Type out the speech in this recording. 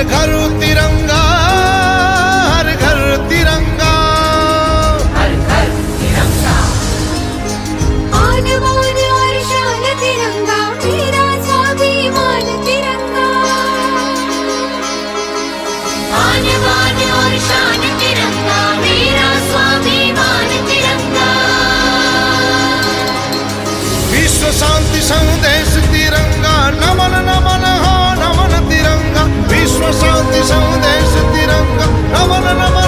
हर घर तिरंगा, हर घर तिरंगा, हर घर तिरंगा। आन बान और शान तिरंगा, मेरा स्वाभिमान तिरंगा। आन बान और शान तिरंगा, मेरा स्वाभिमान तिरंगा। विश्व शांति संदेश तिरंगा, नमन नमन हो नमन तिरंगा, विश्व शांति संदेश तिरंगा, नमन नमन